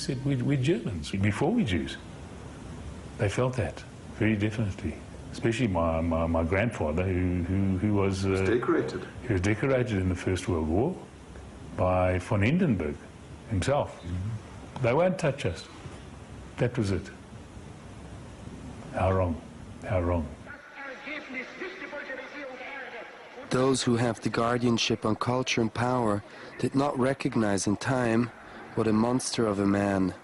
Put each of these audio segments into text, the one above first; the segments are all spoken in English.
said, we're Germans, before we're Jews. They felt that, very definitely. Especially my grandfather, who was decorated. He was decorated in the First World War by von Hindenburg himself. Mm-hmm. They won't touch us. That was it. How wrong, how wrong. Those who have the guardianship on culture and power did not recognize in time what a monster of a man.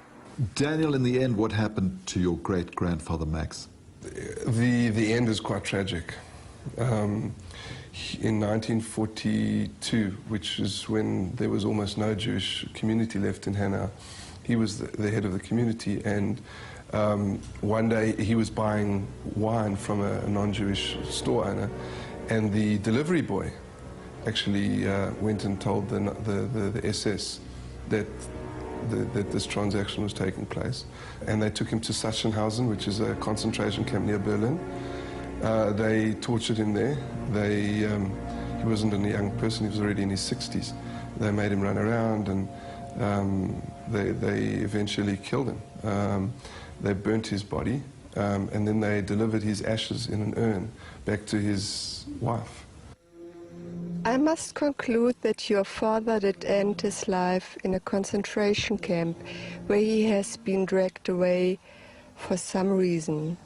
Daniel, in the end, what happened to your great-grandfather Max? The end is quite tragic. In 1942, which is when there was almost no Jewish community left in Hanau, he was the head of the community, and one day he was buying wine from a non-Jewish store owner, and the delivery boy actually went and told the SS that this transaction was taking place. And they took him to Sachsenhausen, which is a concentration camp near Berlin. They tortured him there. He wasn't a young person, he was already in his 60s. They made him run around, and they eventually killed him. They burnt his body, and then they delivered his ashes in an urn back to his wife. I must conclude that your father did end his life in a concentration camp where he has been dragged away for some reason.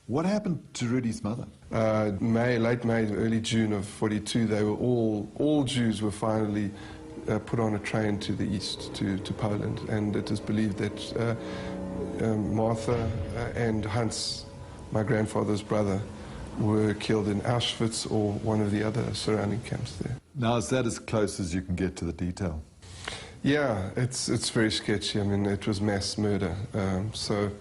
What happened to Rudy's mother? Late May, early June of 42, they were all Jews were finally put on a train to the east, to Poland, and it is believed that Martha and Hans, my grandfather's brother, were killed in Auschwitz or one of the other surrounding camps there. Now, is that as close as you can get to the detail? Yeah, it's very sketchy. I mean, it was mass murder. So,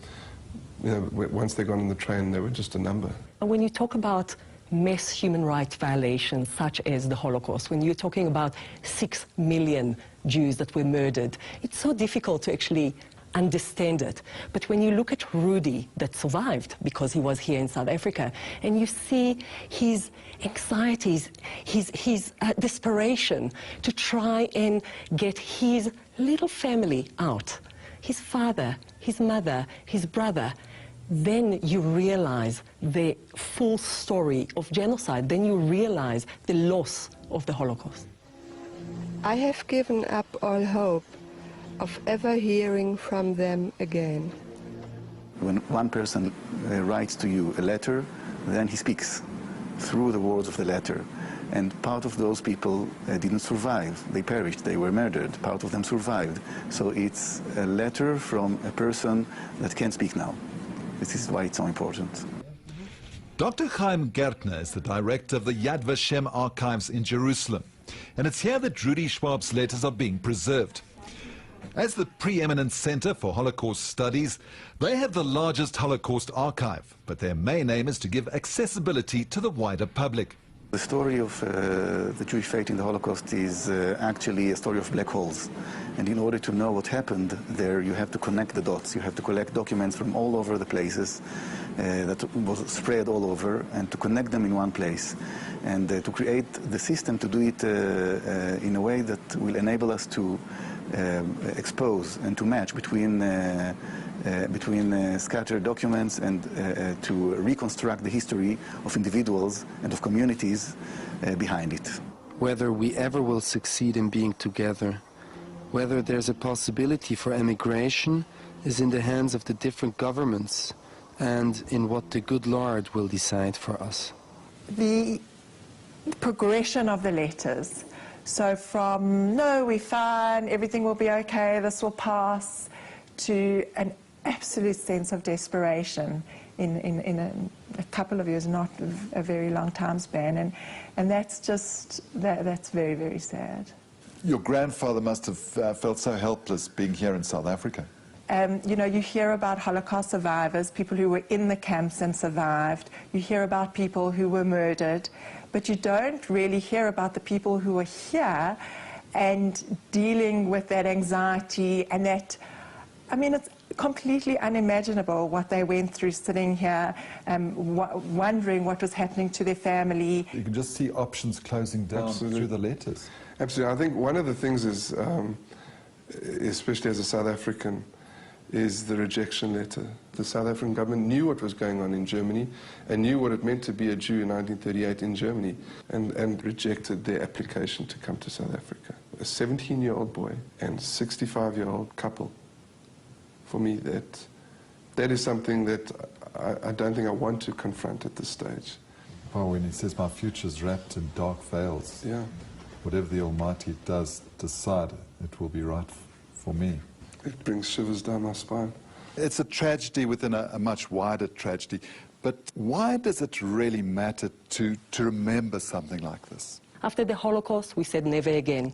you know, once they got on the train, they were just a number. And when you talk about mass human rights violations such as the Holocaust, when you're talking about 6 million Jews that were murdered, it's so difficult to actually understand it. But when you look at Rudy, that survived because he was here in South Africa, and you see his anxieties, his desperation to try and get his little family out, his father, his mother, his brother, then you realize the full story of genocide. Then you realize the loss of the Holocaust. I have given up all hope of ever hearing from them again. When one person writes to you a letter, then he speaks through the words of the letter. And part of those people didn't survive. They perished, they were murdered. Part of them survived. So it's a letter from a person that can't speak now. This is why it's so important. Dr. Chaim Gertner is the director of the Yad Vashem archives in Jerusalem. And it's here that Rudy Schwab's letters are being preserved. As the preeminent Center for Holocaust Studies, they have the largest Holocaust archive, but their main aim is to give accessibility to the wider public. The story of the Jewish fate in the Holocaust is actually a story of black holes. And in order to know what happened there, you have to connect the dots. You have to collect documents from all over the places that was spread all over, and to connect them in one place. And to create the system to do it in a way that will enable us to expose and to match between scattered documents and to reconstruct the history of individuals and of communities behind it. Whether we ever will succeed in being together, whether there's a possibility for emigration, is in the hands of the different governments and in what the good Lord will decide for us. The progression of the letters, so from, no, we're fine, everything will be okay, this will pass, to an absolute sense of desperation in a couple of years, not a very long time span, and that's just, that's very, very sad. Your grandfather must have felt so helpless being here in South Africa. You know, you hear about Holocaust survivors, people who were in the camps and survived. You hear about people who were murdered, but you don't really hear about the people who are here and dealing with that anxiety and that, I mean, it's completely unimaginable what they went through sitting here, wondering what was happening to their family. You can just see options closing down through the letters. Absolutely. I think one of the things is, especially as a South African, is the rejection letter. The South African government knew what was going on in Germany and knew what it meant to be a Jew in 1938 in Germany and rejected their application to come to South Africa. A 17-year-old boy and 65-year-old couple. For me, that is something that I don't think I want to confront at this stage. Well, when he says my future's wrapped in dark veils, yeah, whatever the Almighty does decide, it will be right for me. It brings shivers down my spine. It's a tragedy within a much wider tragedy, but why does it really matter to remember something like this? After the Holocaust, we said never again,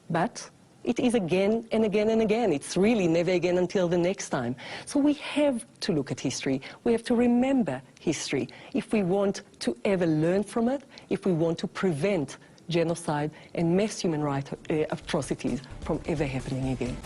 but it is again and again and again. It's really never again until the next time. So we have to look at history. We have to remember history if we want to ever learn from it, if we want to prevent genocide and mass human rights atrocities from ever happening again.